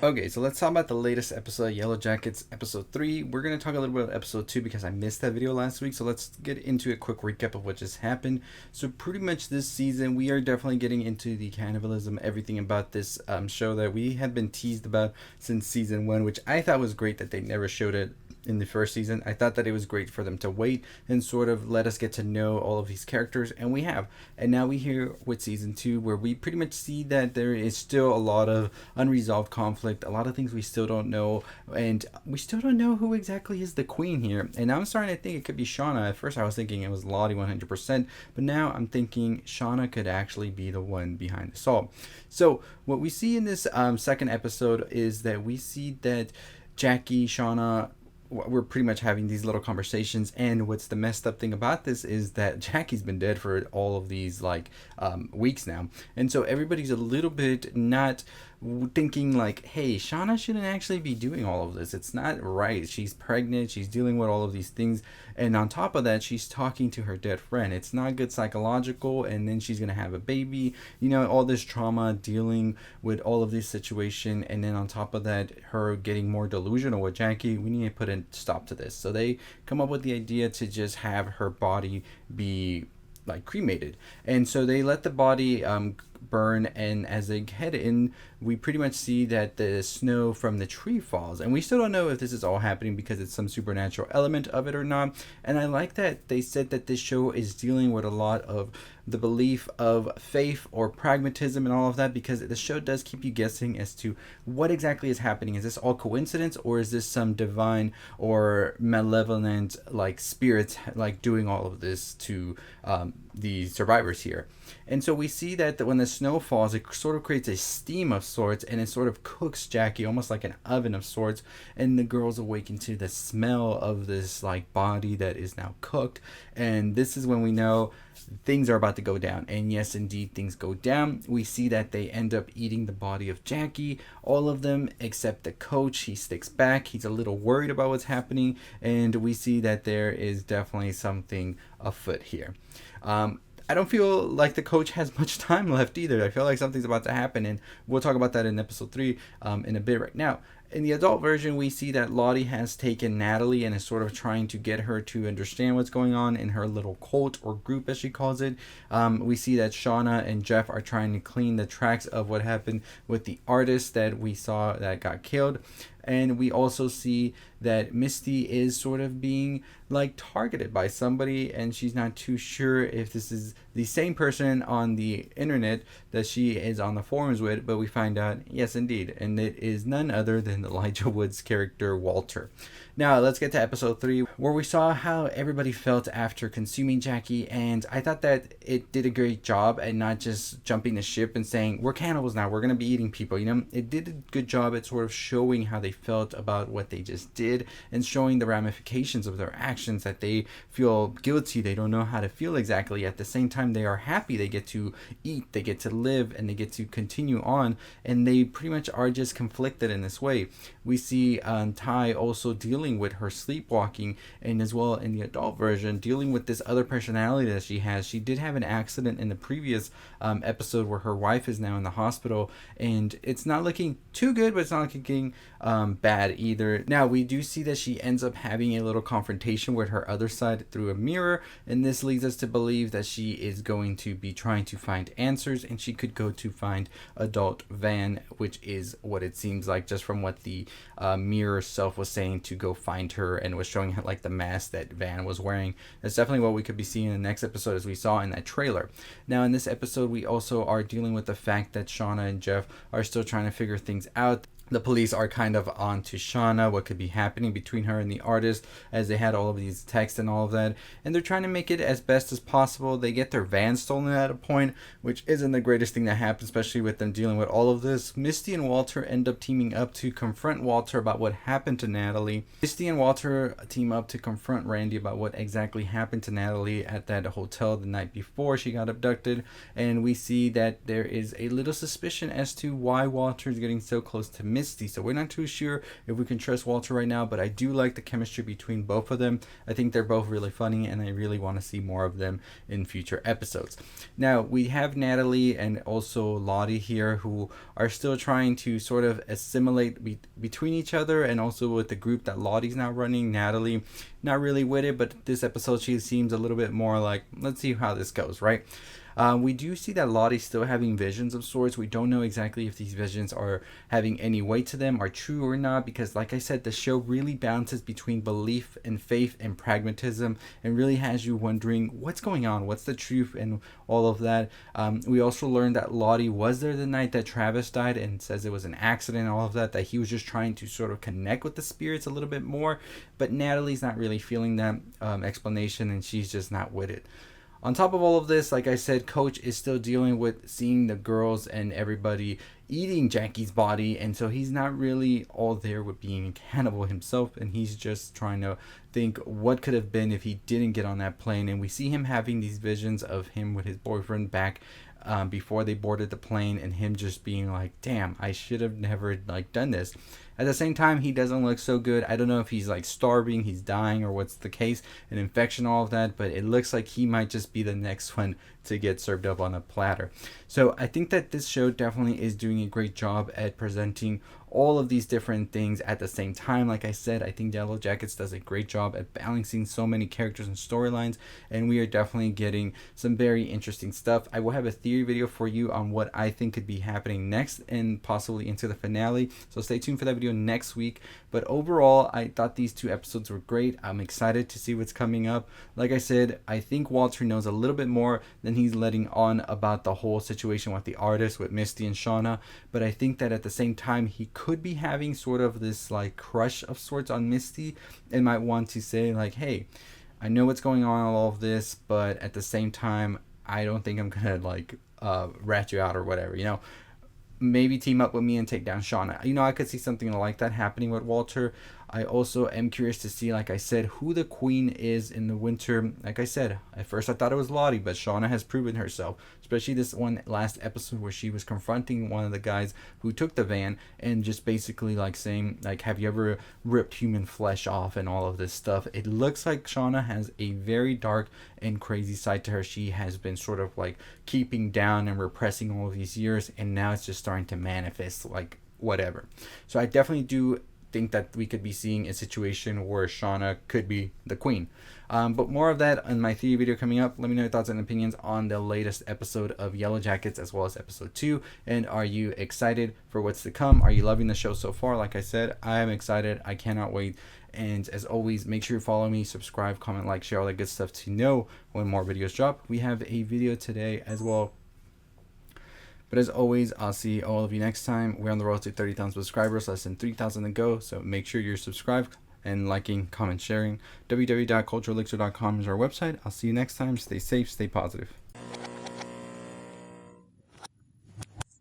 Okay, so let's talk about the latest episode of Yellowjackets, episode 3. We're going to talk a little bit about episode 2 because I missed that video last week, so let's get into a quick recap of what just happened. So pretty much this season, we are definitely getting into the cannibalism, everything about this show that we had been teased about since season 1, which I thought was great that they never showed it in the first season. I thought that it was great for them to wait and sort of let us get to know all of these characters, and we have. And now we here with season 2, where we pretty much see that there is still a lot of unresolved conflict, a lot of things we still don't know, and we still don't know who exactly is the queen here. And I'm starting to think it could be Shauna. At first I was thinking it was Lottie 100%, but now I'm thinking Shauna could actually be the one behind this all. So what we see in this second episode is that we see that Jackie, Shauna, we're pretty much having these little conversations, and what's the messed up thing about this is that Jackie's been dead for all of these weeks now, and so everybody's a little bit not thinking like, hey, Shauna shouldn't actually be doing all of this. It's not right. She's pregnant, she's dealing with all of these things, and on top of that, she's talking to her dead friend. It's not good psychological, and then she's gonna have a baby, all this trauma, dealing with all of this situation, and then on top of that, her getting more delusional with Jackie. We need to put a stop to this. So they come up with the idea to just have her body be cremated, and so they let the body burn, and as they head in, we pretty much see that the snow from the tree falls, and we still don't know if this is all happening because it's some supernatural element of it or not. And I like that they said that this show is dealing with a lot of the belief of faith or pragmatism and all of that, because the show does keep you guessing as to what exactly is happening. Is this all coincidence, or is this some divine or malevolent spirits doing all of this to the survivors here? And so we see that when the snow falls, it sort of creates a steam of sorts, and it sort of cooks Jackie almost like an oven of sorts, and the girls awaken to the smell of this body that is now cooked. And this is when we know things are about to go down. And yes, indeed, things go down. We see that they end up eating the body of Jackie, all of them except the coach. He sticks back. He's a little worried about what's happening, and we see that there is definitely something afoot here. I don't feel like the coach has much time left either. I feel like something's about to happen, and we'll talk about that in episode 3 in a bit. Right now, in the adult version, we see that Lottie has taken Natalie and is sort of trying to get her to understand what's going on in her little cult or group, as she calls it. We see that Shauna and Jeff are trying to clean the tracks of what happened with the artist that we saw that got killed. And we also see that Misty is sort of being targeted by somebody, and she's not too sure if this is the same person on the internet that she is on the forums with, but we find out, yes indeed, and it is none other than Elijah Wood's character Walter. Now let's get to episode 3, where we saw how everybody felt after consuming Jackie, and I thought that it did a great job at not just jumping the ship and saying, we're cannibals now, we're going to be eating people. It did a good job at sort of showing how they felt about what they just did, and showing the ramifications of their actions, that they feel guilty, they don't know how to feel exactly. At the same time, they are happy, they get to eat, they get to live, and they get to continue on, and they pretty much are just conflicted in this way. We see Ty also dealing with her sleepwalking, and as well in the adult version dealing with this other personality that she has. She did have an accident in the previous episode where her wife is now in the hospital, and it's not looking too good, but it's not looking bad either. Now we do see that she ends up having a little confrontation with her other side through a mirror, and this leads us to believe that she is going to be trying to find answers, and she could go to find adult Van, which is what it seems like just from what the mirror self was saying, to go find her, and was showing her the mask that Van was wearing. That's definitely what we could be seeing in the next episode, as we saw in that trailer. Now in this episode, we also are dealing with the fact that Shauna and Jeff are still trying to figure things out. The police are kind of on to Shauna, what could be happening between her and the artist, as they had all of these texts and all of that, and they're trying to make it as best as possible. They get their van stolen at a point, which isn't the greatest thing that happened, especially with them dealing with all of this. Misty and Walter end up teaming up to confront Walter about what happened to Natalie. Misty and Walter team up to confront Randy about what exactly happened to Natalie at that hotel the night before she got abducted, and we see that there is a little suspicion as to why Walter is getting so close to Misty. So we're not too sure if we can trust Walter right now, but I do like the chemistry between both of them. I think they're both really funny, and I really want to see more of them in future episodes. episodes. Now we have Natalie and also Lottie here, who are still trying to sort of assimilate between each other, and also with the group that Lottie's now running. Natalie not really with it, but this episode she seems a little bit more like, let's see how this goes, right? We do see that Lottie's still having visions of sorts. We don't know exactly if these visions are having any weight to them, are true or not, because like I said, the show really balances between belief and faith and pragmatism, and really has you wondering what's going on, what's the truth, and all of that. We also learned that Lottie was there the night that Travis died, and says it was an accident and all of that he was just trying to sort of connect with the spirits a little bit more. But Natalie's not really feeling that explanation, and she's just not with it. On top of all of this, like I said, Coach is still dealing with seeing the girls and everybody eating Jackie's body, and so he's not really all there with being a cannibal himself, and he's just trying to think what could have been if he didn't get on that plane. And we see him having these visions of him with his boyfriend back before they boarded the plane, and him just being like, damn, I should have never done this. At the same time, he doesn't look so good. I don't know if he's starving, he's dying, or what's the case, an infection, all of that, but it looks like he might just be the next one to get served up on a platter. So I think that this show definitely is doing a great job at presenting all of these different things at the same time. Like I said, I think Yellowjackets does a great job at balancing so many characters and storylines, and we are definitely getting some very interesting stuff. I will have a theory video for you on what I think could be happening next, and possibly into the finale, so stay tuned for that video next week. But overall, I thought these 2 episodes were great. I'm excited to see what's coming up. Like I said, I think Walter knows a little bit more than he's letting on about the whole situation with the artist, with Misty and Shauna, but I think that at the same time he could be having sort of this crush of sorts on Misty, and might want to say hey, I know what's going on, all of this, but at the same time I don't think I'm gonna rat you out or whatever, maybe team up with me and take down Shauna. I could see something like that happening with Walter. I also am curious to see, like I said, who the queen is in the winter. Like I said, at first I thought it was Lottie, but Shauna has proven herself, especially this one last episode where she was confronting one of the guys who took the van, and just basically saying have you ever ripped human flesh off, and all of this stuff. It looks like Shauna has a very dark and crazy side to her. She has been sort of keeping down and repressing all of these years, and now it's just starting to manifest whatever. So I definitely do think that we could be seeing a situation where Shauna could be the queen. But more of that in my theory video coming up. Let me know your thoughts and opinions on the latest episode of Yellowjackets, as well as episode 2. And are you excited for what's to come? Are you loving the show so far? Like I said, I am excited. I cannot wait. And as always, make sure you follow me, subscribe, comment, like, share, all that good stuff to know when more videos drop. We have a video today as well. But as always, I'll see all of you next time. We're on the road to 30,000 subscribers, less than 3,000 to go. So make sure you're subscribed and liking, comment, sharing. www.culturalelixir.com is our website. I'll see you next time. Stay safe, stay positive.